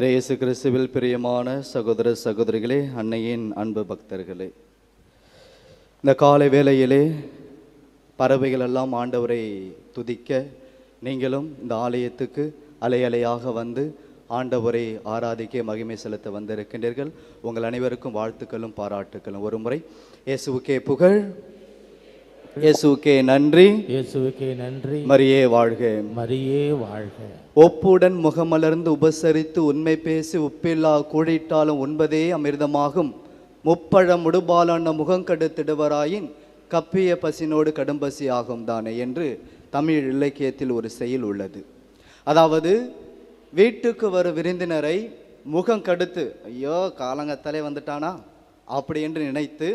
இயேசு கிறிஸ்துவில் பிரியமான சகோதர சகோதரிகளே, அன்னையின் அன்பு பக்தர்களே, இந்த காலை வேளையிலே பறவைகள் எல்லாம் ஆண்டவரை துதிக்க, நீங்களும் இந்த ஆலயத்துக்கு அலை அலையாக வந்து ஆண்டவரை ஆராதிக்க மகிமை செலுத்த வந்திருக்கின்றீர்கள். உங்கள் அனைவருக்கும் வாழ்த்துக்களும் பாராட்டுக்களும். ஒரு முறை இயேசுவுக்கே புகழ், இயேசுவுக்கே நன்றி, இயேசுவுக்கே நன்றி. மரியே வாழ்க, மரியே வாழ்க. ஒப்புடன் முகமலர்ந்து உபசரித்து உண்மை பேசி உப்பில்லா கூழிட்டாலும் உண்பதே அமிர்தமாகும். முப்பழம் முடுபாலான முகங்கடுத்திடுவராயின் கப்பிய பசினோடு கடும்பசி ஆகும் தானே என்று தமிழ் இலக்கியத்தில் ஒரு செயல் உள்ளது. அதாவது வீட்டுக்கு வரும் விருந்தினரை முகம் கடுத்து, ஐயோ காலங்கத்தாலே வந்துட்டானா அப்படி என்று நினைத்து,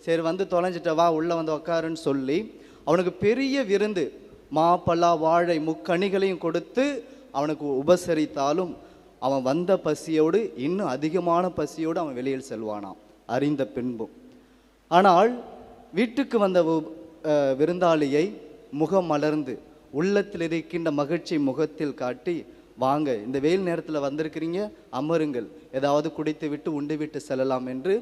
சரி வந்து தொலைஞ்சிட்ட வா உள்ளே வந்து உக்காருன்னு சொல்லி அவனுக்கு பெரிய விருந்து மாப்பழா வாழை முக்கணிகளையும் கொடுத்து அவனுக்கு உபசரித்தாலும் அவன் வந்த பசியோடு இன்னும் அதிகமான பசியோடு அவன் வெளியில் செல்வானாம், அறிந்த பின்பும். ஆனால் வீட்டுக்கு வந்த விருந்தாளியை முகம் மலர்ந்து உள்ளத்தில் இருக்கின்ற மகிழ்ச்சி முகத்தில் காட்டி, வாங்க இந்த வெயில் நேரத்தில் வந்திருக்கிறீங்க, அமருங்கள், ஏதாவது குடித்து விட்டு உண்டு விட்டு செல்லலாம் என்று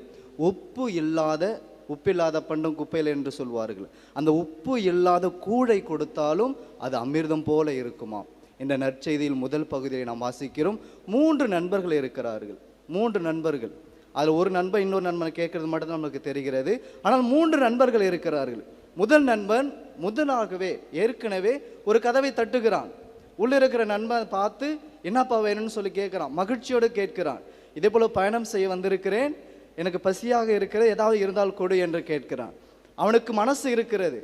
உப்பில்லாத பண்டம் குப்பையில் என்று சொல்வார்கள். அந்த உப்பு இல்லாத கூழை கொடுத்தாலும் அது அமிர்தம் போல இருக்குமாம். இந்த நற்செய்தியில் முதல் பகுதியை நாம் வாசிக்கிறோம். 3 நண்பர்கள் இருக்கிறார்கள். 3 நண்பர்கள். அதில் ஒரு நண்பன் இன்னொரு நண்பனை கேட்கறது மட்டும்தான் நமக்கு தெரிகிறது. ஆனால் 3 நண்பர்கள் இருக்கிறார்கள். முதல் நண்பன் முதலாகவே ஏற்கனவே ஒரு கதவை தட்டுகிறான். உள்ள இருக்கிற நண்பன் பார்த்து என்னப்பா வேணும்னு சொல்லி கேட்குறான், மகிழ்ச்சியோடு கேட்கிறான். இதே போல பயணம் செய்ய வந்திருக்கிறேன், எனக்கு பசியாக இருக்கிறது, ஏதாவது இருந்தால் கொடு என்று கேட்கிறான். அவனுக்கு மனசு இருக்கிறது,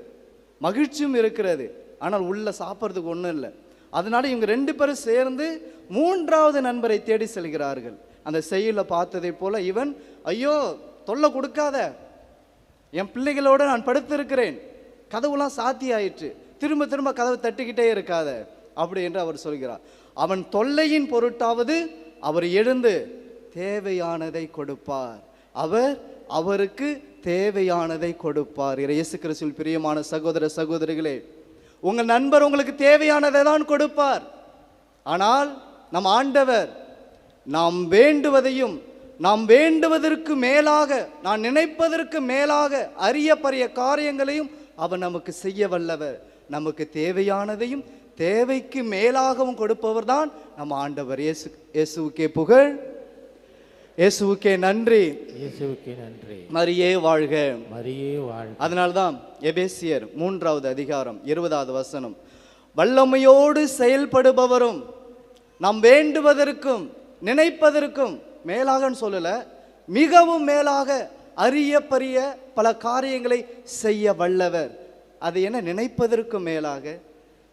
மகிழ்ச்சியும் இருக்கிறது, ஆனால் உள்ள சாப்பிட்றதுக்கு ஒன்றும் இல்லை. அதனால இவங்க 2 பேரும் சேர்ந்து 3வது நண்பரை தேடி செல்கிறார்கள். அந்த செயலில் பார்த்ததை போல இவன், ஐயோ தொல்லை கொடுக்காத, என் பிள்ளைகளோடு நான் படுத்திருக்கிறேன், கதவுலாம் சாத்தி ஆயிற்று, திரும்ப திரும்ப கதவு தட்டிக்கிட்டே இருக்காத அப்படி என்று அவர் சொல்கிறார். அவன் தொல்லையின் பொருட்டாவது அவர் எழுந்து தேவையானதை கொடுப்பார். அவருக்கு தேவையானதை கொடுப்பார். இயேசு கிறிஸ்துவில் பிரியமான சகோதர சகோதரிகளே, உங்கள் நண்பர் உங்களுக்கு தேவையானதை தான் கொடுப்பார். ஆனால் நம் ஆண்டவர் நாம் வேண்டுவதையும் நாம் வேண்டுவதற்கு மேலாக, நான் நினைப்பதற்கு மேலாக அரிய பரிய காரியங்களையும் அவர் நமக்கு செய்ய வல்லவர். நமக்கு தேவையானதையும் தேவைக்கு மேலாகவும் கொடுப்பவர் தான் நம் ஆண்டவர். இயேசுவுக்கே புகழ், இயேசுவுக்கே நன்றி, இயேசுவுக்கே நன்றி. மரியே வாழ்க, மரியே வாழ்க. அதனால்தான் எபேசியர் 3வது அதிகாரம் 20வது வசனம், வல்லமையோடு செயல்படுபவரும் நாம் வேண்டுவதற்கும் நினைப்பதற்கும் மேலாகன்னு சொல்லல, மிகவும் மேலாக அரிய பரிய பல காரியங்களை செய்ய வல்லவர். அது என்ன? நினைப்பதற்கும் மேலாக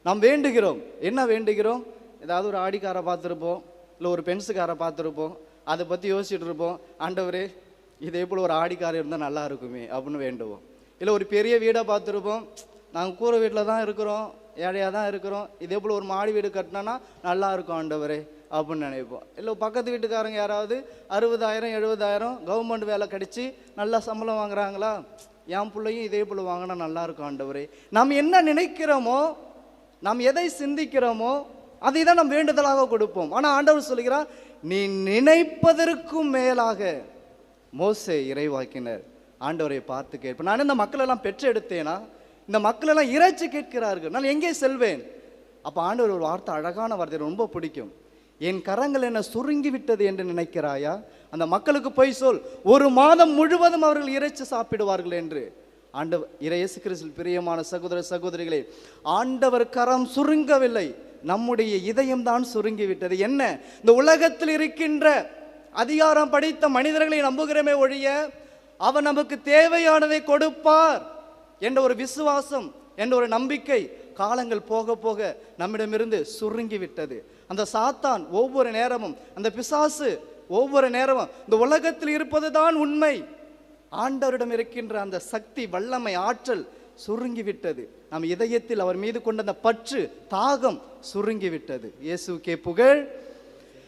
நாம் வேண்டுகிறோம். என்ன வேண்டுகிறோம்? ஏதாவது ஒரு ஆடிக்காரை பார்த்துருப்போம், இல்லை ஒரு பென்ஸுக்காரை பார்த்துருப்போம், அதை பற்றி யோசிச்சுட்டு இருப்போம், ஆண்டவரே இதே போல் ஒரு ஆடிக்காரர் இருந்தால் நல்லா இருக்குமே அப்படின்னு வேண்டுவோம். இல்லை ஒரு பெரிய வீடை பார்த்துருப்போம், நாங்கள் கூரை வீட்டில் தான் இருக்கிறோம், ஏழையாக தான் இருக்கிறோம், இதே போல் ஒரு மாடி வீடு கட்டினோன்னா நல்லா இருக்கும் ஆண்டவரே அப்படின்னு நினைப்போம். இல்லை பக்கத்து வீட்டுக்காரங்க யாராவது 60,000 70,000 கவர்மெண்ட் வேலை கிடைச்சி நல்லா சம்பளம் வாங்குறாங்களா, என் பிள்ளையும் இதே போல் வாங்கினா நல்லா இருக்கும் ஆண்டவரே. நாம் என்ன நினைக்கிறோமோ, நாம் எதை சிந்திக்கிறோமோ அதை தான் நாம் வேண்டுதலாக கொடுப்போம். ஆனால் ஆண்டவர் சொல்கிறார், நீ நினைப்பதற்கும் மேலாக. மோசே இறைவாக்கினர் ஆண்டவரை பார்த்து கேட்பேன், நான் இந்த மக்களெல்லாம் பெற்று எடுத்தேனா? இந்த மக்களெல்லாம் இறைச்சி கேட்கிறார்கள், நான் எங்கே செல்வேன்? அப்போ ஆண்டவர் ஒரு வார்த்தை, அழகான வார்த்தை, ரொம்ப பிடிக்கும். என் கரங்கள் என்ன சுருங்கி விட்டது என்று நினைக்கிறாயா? அந்த மக்களுக்கு போய் சொல், 1 மாதம் முழுவதும் அவர்கள் இறைச்சி சாப்பிடுவார்கள் என்று. ஆண்டவர் இயேசு கிறிஸ்துவில் பிரியமான சகோதர சகோதரிகளே, ஆண்டவர் கரம் சுருங்கவில்லை, நம்முடைய இதயம் தான் சுருங்கி விட்டது. என்ன? இந்த உலகத்தில் இருக்கின்ற அதிகாரம் படைத்த மனிதர்களை நம்புகிறமே ஒழிய அவர் நமக்கு தேவையானதை கொடுப்பார் என்ற ஒரு விசுவாசம், என்ற ஒரு நம்பிக்கை காலங்கள் போக போக நம்மிடமிருந்து சுருங்கி விட்டது. அந்த சாத்தான் ஒவ்வொரு நேரமும், அந்த பிசாசு ஒவ்வொரு நேரமும் இந்த உலகத்தில் இருப்பது தான் உண்மை, ஆண்டவரிடம் இருக்கின்ற அந்த சக்தி, வல்லமை, ஆற்றல் சுருங்கிவிட்டது. நம் இதயத்தில் அவர் மீது கொண்ட அந்த பற்று, தாகம் சுருங்கிவிட்டது. இயேசுவுக்கே புகழ்,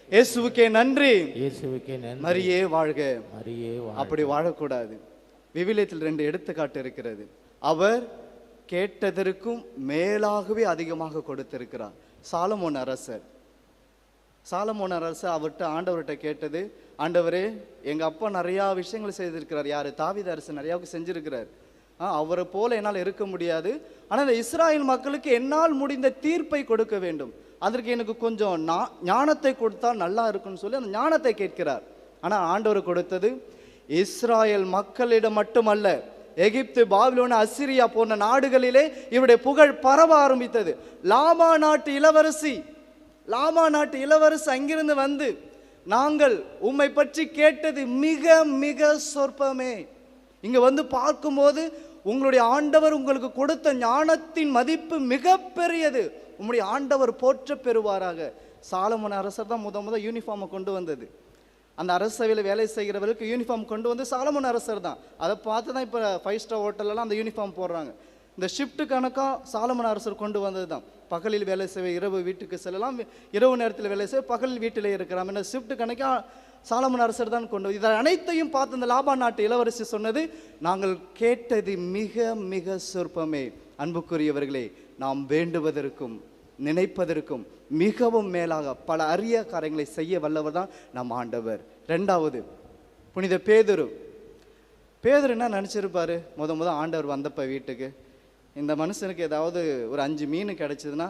இயேசுவுக்கே நன்றி, இயேசுவுக்கே நன்றி. மரியே வாழ்க, மரியே வாழ்க. அப்படி அப்படி வாழக்கூடாது. விவிலியத்தில் 2 எடுத்துக்காட்டு இருக்கிறது. அவர் கேட்டதற்கும் மேலாகவே அதிகமாக கொடுத்திருக்கிறார். சாலமோன் அரசர் சாலமோன் அரசு அவர்கிட்ட ஆண்டவர்கிட்ட கேட்டது, ஆண்டவரே எங்கள் அப்பா நிறையா விஷயங்கள் செய்திருக்கிறார். யார்? தாவீது அரசு நிறையாவுக்கு செஞ்சிருக்கிறார். அவரை போல என்னால் இருக்க முடியாது. ஆனால் இந்த இஸ்ராயேல் மக்களுக்கு என்னால் முடிந்த தீர்ப்பை கொடுக்க வேண்டும். அதற்கு எனக்கு கொஞ்சம் ஞானத்தை கொடுத்தால் நல்லா இருக்குன்னு சொல்லி அந்த ஞானத்தை கேட்கிறார். ஆனால் ஆண்டவர் கொடுத்தது இஸ்ராயேல் மக்களிடம் மட்டுமல்ல, எகிப்து, பாபிலோன், அசிரியா போன்ற நாடுகளிலே இவருடைய புகழ் பரவ ஆரம்பித்தது. லாமா நாட்டு இளவரசி அங்கிருந்து வந்து, நாங்கள் உம்மை பற்றி கேட்டது மிக மிக சொற்பமே. இங்க வந்து பார்க்கும்போது உங்களுடைய ஆண்டவர் உங்களுக்கு கொடுத்த ஞானத்தின் மதிப்பு மிக பெரியது. உங்களுடைய ஆண்டவர் போற்ற பெறுவாராக. சாலமோன் அரசர் தான் முத யூனிஃபார்மை கொண்டு வந்தது. அந்த அரசவையில் வேலை செய்கிறவர்களுக்கு யூனிஃபார்ம் கொண்டு வந்து சாலமோன் அரசர் தான். அதை பார்த்து தான் இப்போ 5 ஸ்டார் ஹோட்டல்லாம் அந்த யூனிஃபார்ம் போடுறாங்க. இந்த ஷிஃப்ட்டு கணக்காக சாலமோன் அரசர் கொண்டு வந்தது தான். பகலில் வேலை செய்ய, இரவு வீட்டுக்கு செல்லலாம், இரவு நேரத்தில் வேலை செய்ய, பகலில் வீட்டிலே இருக்கிறான். இந்த ஷிஃப்ட்டு கணக்காக சாலமோன் அரசர் தான் கொண்டு இதை அனைத்தையும் பார்த்து இந்த லாபா நாட்டு இளவரசி சொன்னது, நாங்கள் கேட்டது மிக மிக சொற்பமே. அன்புக்குரியவர்களே, நாம் வேண்டுவதற்கும் நினைப்பதற்கும் மிகவும் மேலாக பல அரிய காரியங்களை செய்ய வல்லவர் தான் நம் ஆண்டவர். 2வது, புனித பேதுரு என்ன நினச்சிருப்பாரு? முத ஆண்டவர் வந்தப்ப வீட்டுக்கு, இந்த மனுஷனுக்கு ஏதாவது ஒரு 5 மீன் கிடைச்சதுன்னா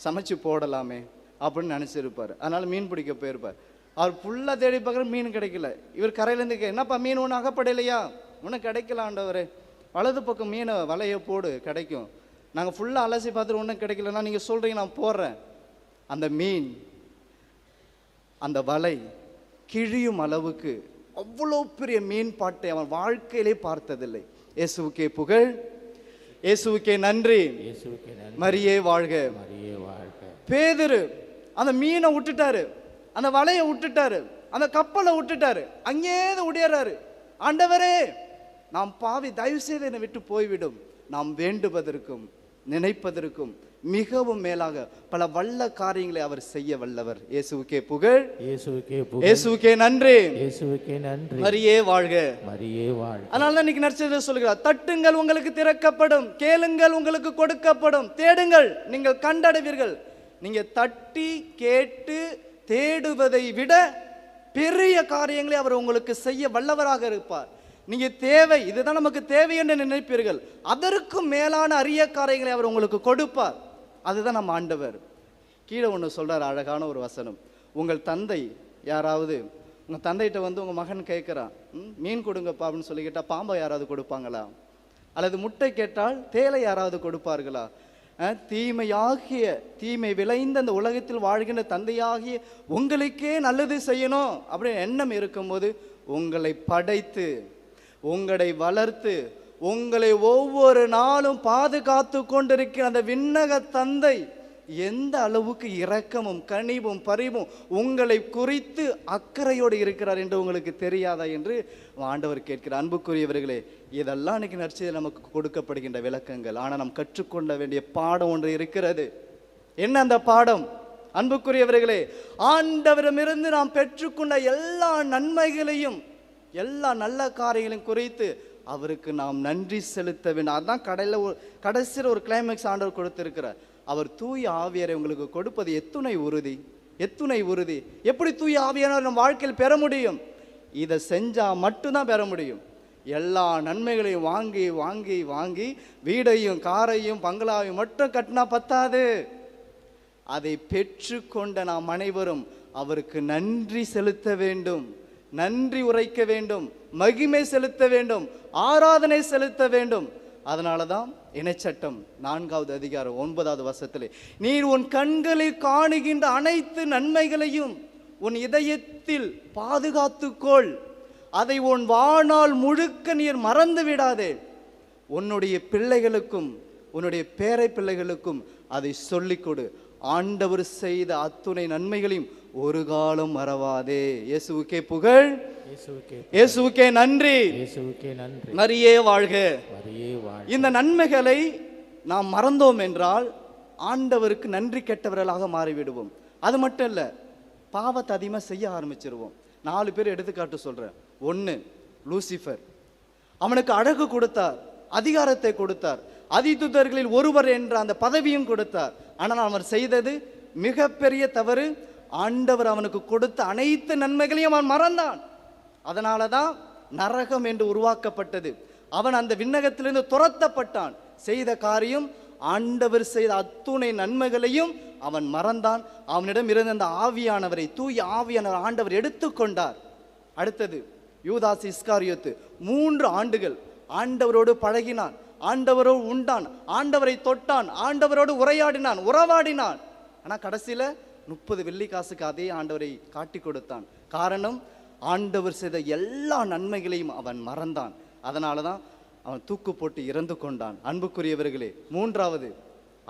சமைச்சு போடலாமே அப்படின்னு நினச்சிருப்பார். அதனால் மீன் பிடிக்க போயிருப்பார். அவர் ஃபுல்லாக தேடி பார்க்குற மீன் கிடைக்கல. இவர் கரையிலேருந்து என்னப்பா மீன் ஒன்றும் அகப்படலையா? ஒன்றும் கிடைக்கல ஆண்டவரே. வலது பக்கம் மீனை வலையை போடு, கிடைக்கும். நாங்கள் ஃபுல்லாக அலசி பார்த்துட்டு ஒன்றும் கிடைக்கலன்னா நீங்கள் சொல்கிறீங்க, நான் போடுறேன். அந்த மீன், அந்த வலை கிழியும் அளவுக்கு அவ்வளோ பெரிய மீன் பாட்டை அவன் வாழ்க்கையிலே பார்த்ததில்லை. இயேசுவுக்கே புகழ், இயேசுவுக்கே நன்றி, மரியே வாழ்க. பேதுரு அந்த மீனை விட்டுட்டாரு, அந்த வலையை விட்டுட்டாரு, அந்த கப்பலை விட்டுட்டாரு, அங்கேயே உடையறாரு. ஆண்டவரே, நாம் பாவி, தயவு செய்து என்னை விட்டு போய்விடும். நாம் வேண்டுவதற்கும் நினைப்பதற்கும் மிகவும் மேலாக பல வல்ல காரியங்களை அவர் செய்ய வல்லவர். இயேசுவுக்கே புகழ், இயேசுவுக்கே நன்றி, மரியே வாழ்க. அதனால தான் இன்னைக்கு நற்செய்தியில சொல்கிறார், தட்டுங்கள் உங்களுக்கு திறக்கப்படும், கேளுங்கள் உங்களுக்கு கொடுக்கப்படும், தேடுங்கள் நீங்கள் கண்டடைவீர்கள். நீங்க தட்டி கேட்டு தேடுவதை விட பெரிய காரியங்களை அவர் உங்களுக்கு செய்ய வல்லவராக இருப்பார். நீங்க தேவை, இதுதான் நமக்கு தேவை என்று நினைப்பீர்கள், அதற்கும் மேலான அரிய காரியங்களை அவர் உங்களுக்கு கொடுப்பார். அதுதான் நம்ம ஆண்டவர். கீழே ஒன்று சொல்றார், அழகான ஒரு வசனம். உங்கள் தந்தை, யாராவது உங்க தந்தைகிட்ட வந்து உங்க மகன் கேட்கிறான், மீன் கொடுங்கப்பா அப்படின்னு சொல்லி கேட்டால் பாம்பை யாராவது கொடுப்பாங்களா? அல்லது முட்டை கேட்டால் தேலை யாராவது கொடுப்பார்களா? தீமை விளைந்த அந்த உலகத்தில் வாழ்கின்ற தந்தையாகிய உங்களுக்கே நல்லது செய்யணும் அப்படின்னு எண்ணம் இருக்கும்போது, உங்களை படைத்து உங்களை வளர்த்து உங்களை ஒவ்வொரு நாளும் பாதுகாத்து கொண்டிருக்கிற அந்த விண்ணக தந்தை எந்த அளவுக்கு இரக்கமும் கனிவும் பரிவும் உங்களை குறித்து அக்கறையோடு இருக்கிறார் என்று உங்களுக்கு தெரியாதா என்று ஆண்டவர் கேட்கிறார். அன்புக்குரியவர்களே, இதெல்லாம் இன்னைக்கு நற்செய்தியில் நமக்கு கொடுக்கப்படுகின்ற விளக்கங்கள். ஆனால் நாம் கற்றுக்கொள்ள வேண்டிய பாடம் ஒன்று இருக்கிறது. என்ன அந்த பாடம்? அன்புக்குரியவர்களே, ஆண்டவரிடமிருந்து நாம் பெற்றுக்கொண்ட எல்லா நன்மைகளையும், எல்லா நல்ல காரியங்களையும் குறித்து அவருக்கு நாம் நன்றி செலுத்த வேண்டும். அதுதான் கடைசியில் ஒரு கிளைமேக்ஸ் ஆண்டவர் கொடுத்திருக்கிறார். அவர் தூய ஆவியரை உங்களுக்கு கொடுப்பது எத்துணை உறுதி. எப்படி தூய ஆவியானவர் நம் வாழ்க்கையில் பெற முடியும்? இதை செஞ்சா மட்டும்தான் பெற முடியும். எல்லா நன்மைகளையும் வாங்கி வாங்கி வாங்கி வீடையும் காரையும் பங்களாவையும் மட்டும் கட்டினா பத்தாது. அதை பெற்றுக்கொண்ட நாம் அனைவரும் அவருக்கு நன்றி செலுத்த வேண்டும், நன்றி உரைக்க வேண்டும், மகிமை செலுத்த வேண்டும், ஆராதனை செலுத்த வேண்டும். அதனால தான் இணைச்சட்டம் 4வது அதிகாரம் 9வது வசனத்திலே, நீர் உன் கண்களில் காணுகின்ற அனைத்து நன்மைகளையும் உன் இதயத்தில் பாதுகாத்துக்கொள், அதை உன் வாழ்நாள் முழுக்க நீர் மறந்து விடாதே. உன்னுடைய பிள்ளைகளுக்கும் உன்னுடைய பேரை பிள்ளைகளுக்கும் அதை சொல்லிக் கொடு. ஆண்டவர் செய்த அத்துணை நன்மைகளையும் ஒரு காலம் மறவாதே. இயேசுவுக்கே புகழ், இயேசுவுக்கே நன்றி, மரியே வாழ்க. இந்த நன்மைகளை நாம் மறந்தோம் என்றால் ஆண்டவருக்கு நன்றி கெட்டவர்களாக மாறிவிடுவோம். அது மட்டும் இல்லை, பாவத்தை அதிகமாக செய்ய ஆரம்பிச்சிருவோம். 4 பேர் எடுத்துக்காட்டு சொல்றேன். 1, லூசிஃபர். அவனுக்கு அழகு கொடுத்தார், அதிகாரத்தை கொடுத்தார், அதிதூதர்களில் ஒருவர் என்ற அந்த பதவியும் கொடுத்தார். ஆனால் அவர் செய்தது மிகப்பெரிய தவறு. ஆண்டவர் அவனுக்கு கொடுத்த அனைத்து நன்மைகளையும் அவன் மறந்தான். அதனால தான் நரகம் என்று உருவாக்கப்பட்டது. அவன் அந்த விண்ணகத்திலிருந்து துரத்தப்பட்டான். செய்த காரியம், ஆண்டவர் செய்த அத்துணை நன்மைகளையும் அவன் மறந்தான். அவனிடம் இருந்த அந்த ஆவியானவரை, தூய ஆவியானவர் ஆண்டவர் எடுத்துக்கொண்டார். அடுத்தது யூதாஸ் இஸ்காரியோத்து 3 ஆண்டுகள் ஆண்டவரோடு பழகினான், ஆண்டவரோடு உண்டான், ஆண்டவரை தொட்டான், ஆண்டவரோடு உரையாடினான், உறவாடினான். ஆனால் கடைசியில் 30 வெள்ளி காசுக்கு அதே ஆண்டவரை காட்டி கொடுத்தான். காரணம், ஆண்டவர் செய்த எல்லா நன்மைகளையும் அவன் மறந்தான். அதனால தான் அவன் தூக்கு போட்டு இறந்து கொண்டான். அன்புக்குரியவர்களே, 3வது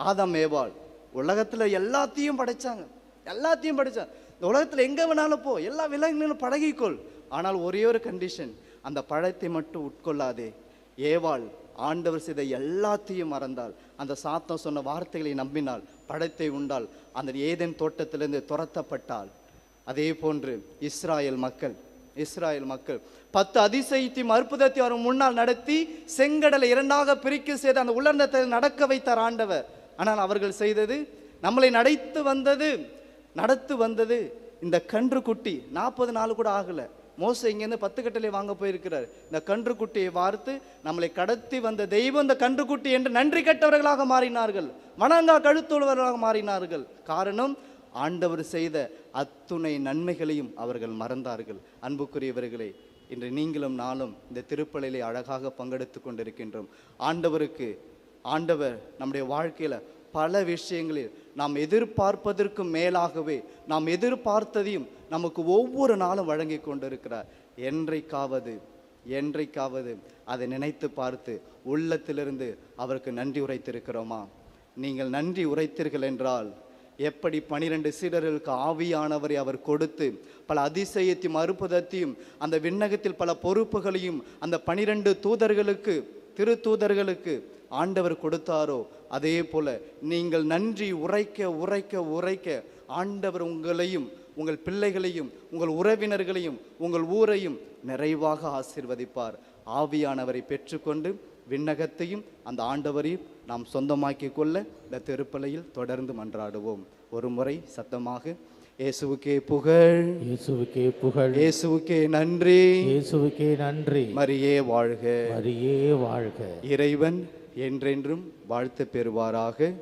ஆதாம் ஏவாள் உலகத்தில் எல்லாத்தையும் படைச்சாங்க, எல்லாத்தையும் படைச்சாங்க. இந்த உலகத்தில் எங்கே வேணாலும் போ, எல்லா விலங்குகளும் பழகிக்கொள். ஆனால் ஒரே ஒரு கண்டிஷன், அந்த பழத்தை மட்டும் உட்கொள்ளாதே. ஏவாள் ஆண்டவர் செய்த எல்லாத்தையும் மறந்தாள். அந்த சாத்தம் சொன்ன வார்த்தைகளை நம்பினாள், பழத்தை உண்டாள், அந்த ஏதேன் தோட்டத்திலிருந்து துரத்தப்பட்டாள். அதே போன்று இஸ்ராயல் மக்கள் 10 அதிசயத்தையும் அற்புதத்தையும் அவர் முன்னால் நடத்தி செங்கடலை 2ஆக பிரிக்க செய்து அந்த உலர்ந்தத்தை நடக்க வைத்தார் ஆண்டவர். ஆனால் அவர்கள் செய்தது, நம்மளை நடத்து வந்தது இந்த கன்று குட்டி. 40 நாள் கூட ஆகல, மோசே இங்கேருந்து 10 கட்டளை வாங்க போயிருக்கிறார். இந்த கன்றுக்குட்டியை வார்த்து நம்மளை கடத்தி வந்த தெய்வம் இந்த கன்றுக்குட்டி என்று நன்றி கெட்டவர்களாக மாறினார்கள், வணங்கா கழுத்துள்ளவர்களாக மாறினார்கள். காரணம், ஆண்டவர் செய்த அத்துணை நன்மைகளையும் அவர்கள் மறந்தார்கள். அன்புக்குரியவர்களே, இன்று நீங்களும் நாளும் இந்த திருப்பலியிலே அழகாக பங்கெடுத்து கொண்டிருக்கின்றோம். ஆண்டவர் நம்முடைய வாழ்க்கையில் பல விஷயங்களில் நாம் எதிர்பார்ப்பதற்கு மேலாகவே நாம் எதிர்பார்த்ததையும் நமக்கு ஒவ்வொரு நாளும் வழங்கி கொண்டிருக்கிறார். என்றைக்காவது அதை நினைத்து பார்த்து உள்ளத்திலிருந்து அவருக்கு நன்றி உரைத்திருக்கிறோமா? நீங்கள் நன்றி உரைத்தீர்கள் என்றால், எப்படி 12 சீடர்களுக்கு ஆவியானவரை அவர் கொடுத்து பல அதிசயத்தையும் அற்புதத்தையும் அந்த விண்ணகத்தில் பல பொறுப்புகளையும் அந்த 12 திருத்தூதர்களுக்கு ஆண்டவர் கொடுத்தாரோ, அதே போல நீங்கள் நன்றி உரைக்க ஆண்டவர் உங்களையும் உங்கள் பிள்ளைகளையும் உங்கள் உறவினர்களையும் உங்கள் ஊரையும் நிறைவாக ஆசீர்வதிப்பார். ஆவியானவரை பெற்றுக்கொண்டு விண்ணகத்தையும் அந்த ஆண்டவரையும் நாம் சொந்தமாக்கி கொள்ள இந்த திருப்பலியில் தொடர்ந்து மன்றாடுவோம். ஒரு முறை சத்தமாக, இயேசுவுக்கே புகழ், இயேசுவுக்கே புகழ், இயேசுவுக்கே நன்றி, இயேசுவுக்கே நன்றி. மரியே வாழ்க, மரியே வாழ்க. இறைவன் என்றென்றும் வாழ்த்து பெறுவாராக.